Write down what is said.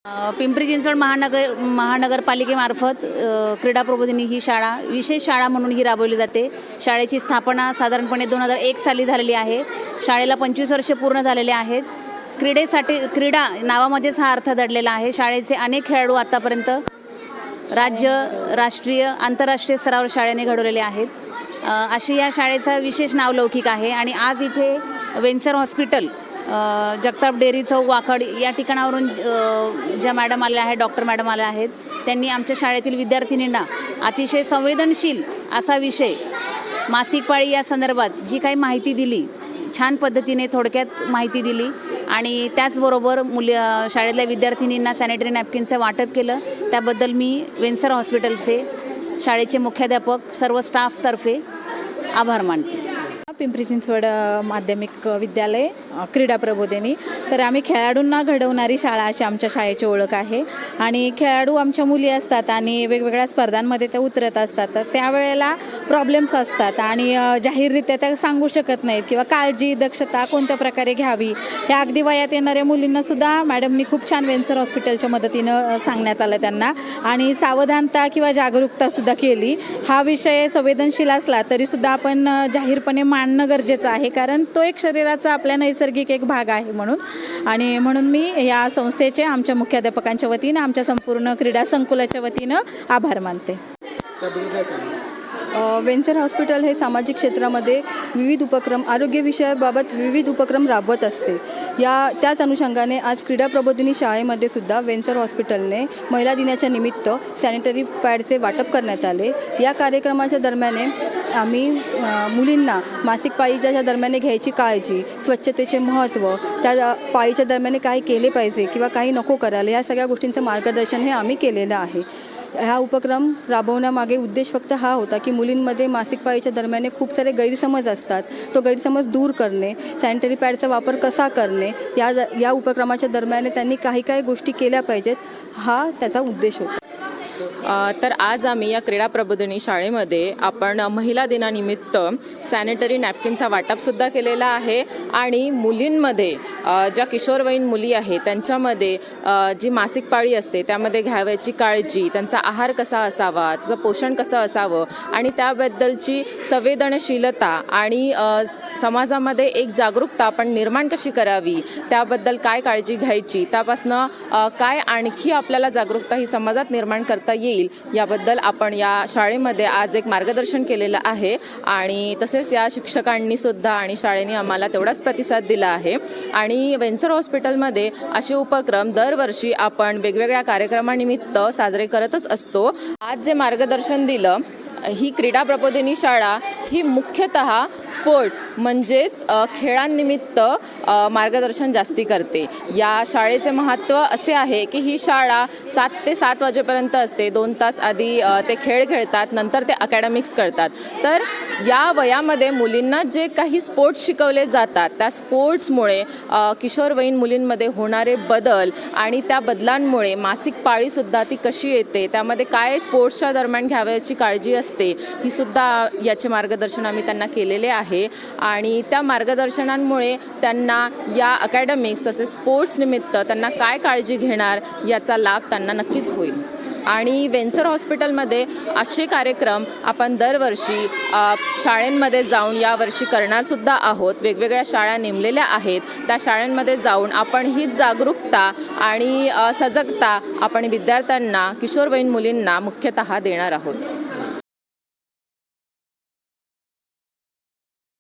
पिंपरी चिंचवड महानगरपालिकेमार्फत क्रीडा प्रबोधिनी ही शाळा विशेष शाळा म्हणून ही राबवली जाते। शाळेची स्थापना साधारणपणे 2001 साली झालेली आहे। शाळेला 25 वर्षे पूर्ण झालेले आहेत। क्रीडा नावामध्येच हा अर्थ दडलेला आहे। शाळेचे अनेक खेळाडू आतापर्यंत राज्य, राष्ट्रीय, आंतरराष्ट्रीय स्तरावर शाळेने घडवलेले आहेत। अशी या शाळेचा विशेष नावलौकिक आहे। आणि आज इथे वेंसर हॉस्पिटल, जगताप डेअरी चौक, वाकड या ठिकाणावरून ज्या मॅडम आल्या आहेत, डॉक्टर मॅडम आल्या आहेत, त्यांनी आमच्या शाळेतील विद्यार्थिनींना अतिशय संवेदनशील असा विषय मासिक पाळी या संदर्भात जी काही माहिती दिली, छान पद्धतीने थोडक्यात माहिती दिली। आणि त्याचबरोबर शाळेतल्या विद्यार्थिनींना सॅनिटरी नॅपकिनचं वाटप केलं। त्याबद्दल मी वेंसर हॉस्पिटलचे शाळेचे मुख्याध्यापक सर्व स्टाफतर्फे आभार मानते। पिंपरी चिंचवड माध्यमिक विद्यालय क्रीडा प्रबोधिनी, तर आम्ही खेळाडूंना घडवणारी शाळा अशी आमच्या शाळेची ओळख आहे। आणि खेळाडू आमच्या मुली असतात आणि वेगवेगळ्या स्पर्धांमध्ये त्या उतरत असतात, तर त्यावेळेला प्रॉब्लेम्स असतात आणि जाहीररित्या त्या सांगू शकत नाहीत किंवा काळजी, दक्षता कोणत्या प्रकारे घ्यावी हे अगदी वयात येणाऱ्या मुलींनासुद्धा मॅडमनी खूप छान वेंसर हॉस्पिटलच्या मदतीनं सांगण्यात आलं त्यांना, आणि सावधानता किंवा जागरूकतासुद्धा केली। हा विषय संवेदनशील असला तरीसुद्धा आपण जाहीरपणे मांडणं गरजेचं आहे, कारण तो एक शरीराचा आपल्या नैसर्गिक एक भाग आहे म्हणून मी या संस्थेचे आमच्या मुख्याध्यापकांच्या वतीनं, आमच्या संपूर्ण क्रीडा संकुलाच्या वतीनं आभार मानते। वेंसर हॉस्पिटल हे सामाजिक क्षेत्रामध्ये विविध उपक्रम, आरोग्य विषयाबाबत विविध उपक्रम राबवत असते। त्याच अनुषंगाने आज क्रीडा प्रबोधिनी शाळेमध्ये सुद्धा वेंसर हॉस्पिटलने महिला दिनाच्या निमित्त सॅनिटरी पॅडचे वाटप करण्यात आले। या कार्यक्रमाच्या दरम्यान आम्ही मुलींना मासिक पाळीच्या दरम्यान घ्यायची काळजी, स्वच्छतेचे महत्त्व, त्या पाळीच्या दरम्यान काय केले पाहिजे किंवा काही नको करायला, या सगळ्या गोष्टींचं मार्गदर्शन हे आम्ही केलेलं आहे। हा उपक्रम राबवण्यामागे उद्देश फक्त हा होता की मुलींमध्ये मासिक पाळीच्या दरम्यान खूप सारे गैरसमज असतात, तो गैरसमज दूर करणे, सॅनिटरी पॅडचा वापर कसा करणे, या उपक्रमाच्या दरम्यान त्यांनी काही गोष्टी केल्या पाहिजेत, हा त्याचा उद्देश होता। तर आज आम्ही या क्रीडा प्रबोधिनी शाळेमध्ये आपण महिला दिनानिमित्त सॅनिटरी नॅपकिनचा वाटपसुद्धा केलेला आहे। आणि मुलींमध्ये ज्या किशोरवयीन मुली आहेत त्यांच्यामध्ये जी मासिक पाळी असते त्यामध्ये घ्यावयाची काळजी, त्यांचा आहार कसा असावा, त्याचं पोषण कसं असावं आणि त्याबद्दलची संवेदनशीलता आणि समाजामध्ये एक जागरूकता आपण निर्माण कशी करावी, त्याबद्दल काय काळजी घ्यायची, त्यापासनं काय आणखी आपल्याला जागरूकता ही समाजात निर्माण करता येईल याबद्दल आपण या शाळेमध्ये आज एक मार्गदर्शन केलेलं आहे। आणि तसेच या शिक्षकांनी सुद्धा आणि शाळेने आम्हाला तेवढाच प्रतिसाद दिला आहे। आणि वेंसर हॉस्पिटलमध्ये असे उपक्रम दरवर्षी आपण वेगवेगळ्या कार्यक्रमानिमित्त साजरे करतच असतो। आज जे मार्गदर्शन दिलं, ही क्रीडा प्रबोधिनी शाळा ही मुख्यतः स्पोर्ट्स म्हणजेच खेळांनिमित्त मार्गदर्शन जास्ती करते। या शाळेचे महत्त्व असे आहे की ही शाळा 7 ते 7 वाजेपर्यंत असते। 2 तास आधी ते खेळ खेळतात, नंतर ते अकॅडमिक्स करतात। तर या वयामध्ये मुलींना जे काही स्पोर्ट्स शिकवले जातात, त्या स्पोर्ट्समुळे किशोरवयीन मुलींमध्ये होणारे बदल आणि त्या बदलांमुळे मासिक पाळीसुद्धा ती कशी येते, त्यामध्ये काय स्पोर्ट्सच्या दरम्यान घ्यावयाची काळजी असते, ही सुद्धा याचे मार्गदर्शन आम्ही त्यांना केलेले आहे। आणि त्या मार्गदर्शनांमुळे त्यांना या अकॅडमिक्स तसेच स्पोर्ट्स निमित्त त्यांना काय काळजी घेणार याचा लाभ त्यांना नक्कीच होईल। आणि वेंसर हॉस्पिटलमध्ये असे कार्यक्रम आपण दरवर्षी शाळांमध्ये जाऊन यावर्षी करणारसुद्धा आहोत। वेगवेगळ्या शाळा नेमलेल्या आहेत, त्या शाळांमध्ये जाऊन आपण ही जागरूकता आणि सजगता आपण विद्यार्थ्यांना, किशोरवयीन मुलींना मुख्यतः देणार आहोत।